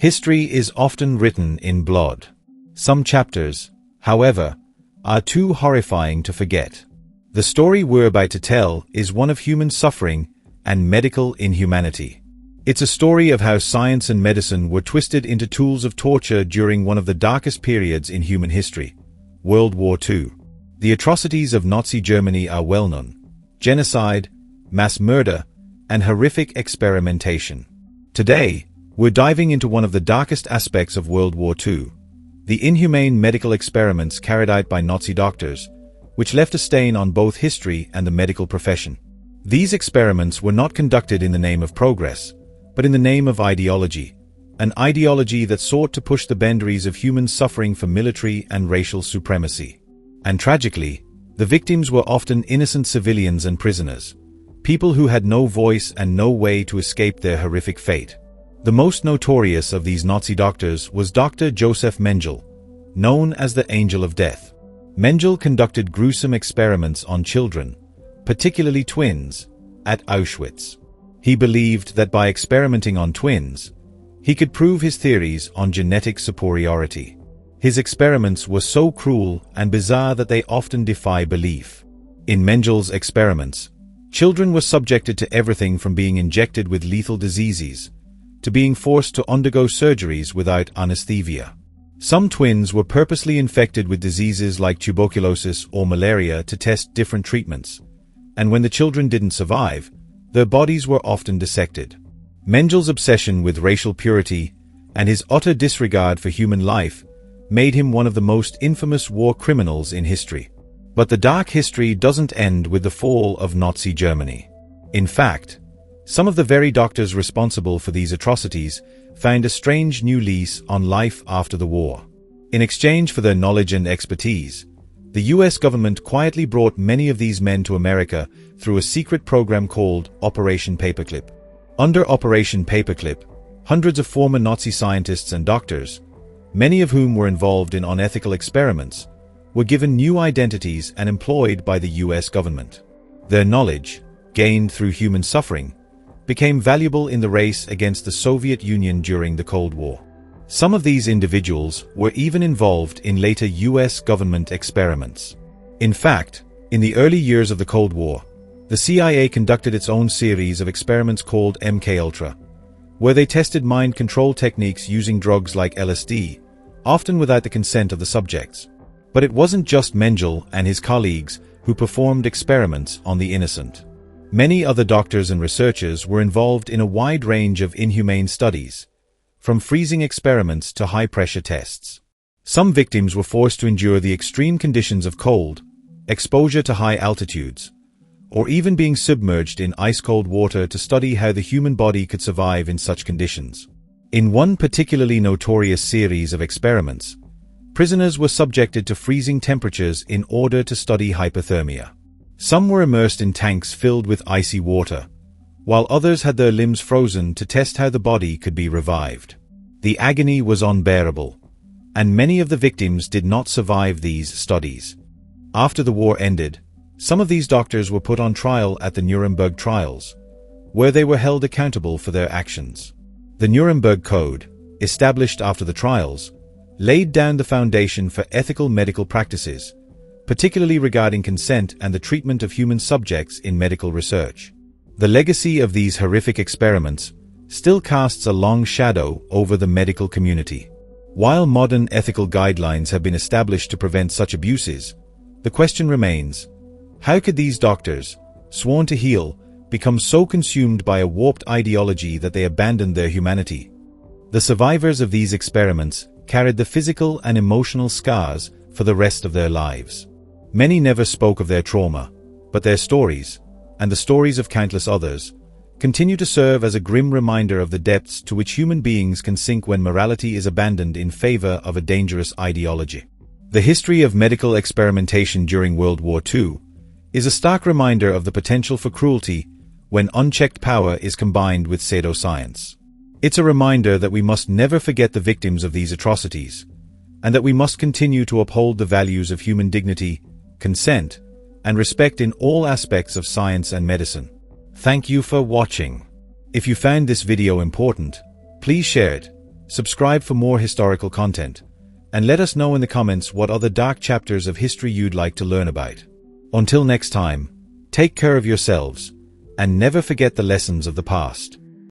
History is often written in blood. Some chapters, however, are too horrifying to forget. The story we're about to tell is one of human suffering and medical inhumanity. It's a story of how science and medicine were twisted into tools of torture during one of the darkest periods in human history, World War II. The atrocities of Nazi Germany are well known: genocide, mass murder, and horrific experimentation. Today, we're diving into one of the darkest aspects of World War II, the inhumane medical experiments carried out by Nazi doctors, which left a stain on both history and the medical profession. These experiments were not conducted in the name of progress, but in the name of ideology, an ideology that sought to push the boundaries of human suffering for military and racial supremacy. And tragically, the victims were often innocent civilians and prisoners, people who had no voice and no way to escape their horrific fate. The most notorious of these Nazi doctors was Dr. Joseph Mengele, known as the Angel of Death. Mengele conducted gruesome experiments on children, particularly twins, at Auschwitz. He believed that by experimenting on twins, he could prove his theories on genetic superiority. His experiments were so cruel and bizarre that they often defy belief. In Mengele's experiments, children were subjected to everything from being injected with lethal diseases to being forced to undergo surgeries without anesthesia. Some twins were purposely infected with diseases like tuberculosis or malaria to test different treatments, and when the children didn't survive, their bodies were often dissected. Mengele's obsession with racial purity and his utter disregard for human life made him one of the most infamous war criminals in history. But the dark history doesn't end with the fall of Nazi Germany. In fact, some of the very doctors responsible for these atrocities found a strange new lease on life after the war. In exchange for their knowledge and expertise, the US government quietly brought many of these men to America through a secret program called Operation Paperclip. Under Operation Paperclip, hundreds of former Nazi scientists and doctors, many of whom were involved in unethical experiments, were given new identities and employed by the US government. Their knowledge, gained through human suffering, became valuable in the race against the Soviet Union during the Cold War. Some of these individuals were even involved in later US government experiments. In fact, in the early years of the Cold War, the CIA conducted its own series of experiments called MKUltra, where they tested mind control techniques using drugs like LSD, often without the consent of the subjects. But it wasn't just Mengele and his colleagues who performed experiments on the innocent. Many other doctors and researchers were involved in a wide range of inhumane studies, from freezing experiments to high-pressure tests. Some victims were forced to endure the extreme conditions of cold, exposure to high altitudes, or even being submerged in ice-cold water to study how the human body could survive in such conditions. In one particularly notorious series of experiments, prisoners were subjected to freezing temperatures in order to study hypothermia. Some were immersed in tanks filled with icy water, while others had their limbs frozen to test how the body could be revived. The agony was unbearable, and many of the victims did not survive these studies. After the war ended, some of these doctors were put on trial at the Nuremberg trials, where they were held accountable for their actions. The Nuremberg Code, established after the trials, laid down the foundation for ethical medical practices, particularly regarding consent and the treatment of human subjects in medical research. The legacy of these horrific experiments still casts a long shadow over the medical community. While modern ethical guidelines have been established to prevent such abuses, the question remains: how could these doctors, sworn to heal, become so consumed by a warped ideology that they abandoned their humanity? The survivors of these experiments carried the physical and emotional scars for the rest of their lives. Many never spoke of their trauma, but their stories, and the stories of countless others, continue to serve as a grim reminder of the depths to which human beings can sink when morality is abandoned in favor of a dangerous ideology. The history of medical experimentation during World War II is a stark reminder of the potential for cruelty when unchecked power is combined with pseudoscience. It's a reminder that we must never forget the victims of these atrocities, and that we must continue to uphold the values of human dignity, consent, and respect in all aspects of science and medicine. Thank you for watching. If you found this video important, please share it, Subscribe for more historical content, and let us know in the comments what other dark chapters of history you'd like to learn about. Until next time, take care of yourselves, and never forget the lessons of the past.